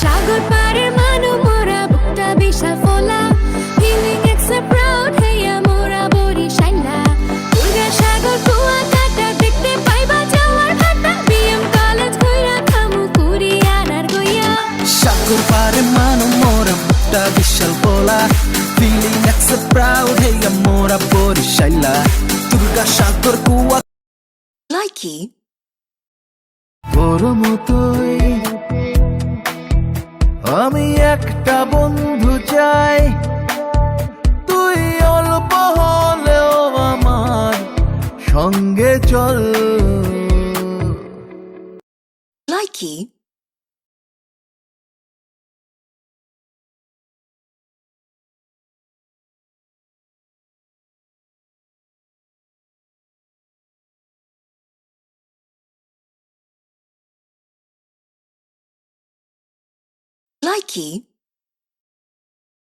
সাগর পাড়ের মানু মোরা বুকটা বিশাল ফোলা ফিলিং এক্সট্রা প্রাউড হেয়া মোরা বরিশাইলা দুর্গা সাগর কুয়া কাটা দেখতে পাইবা যাওয়ার ভাটা বিএম কলেজ কইরা থামু কুরিয়ার আর গইয়া সাগর পারে মানু মোরা বুকটা বিশাল ফোলা ফিলিং এক্সট্রা প্রাউড হেয়া মোরা বরিশাইলা দুর্গা সাগর কুয়া লাইকি তোর মতোই আমি একটা বন্ধু চাই, তুই অল্প হলেও আমার সঙ্গে চল। Likee Likee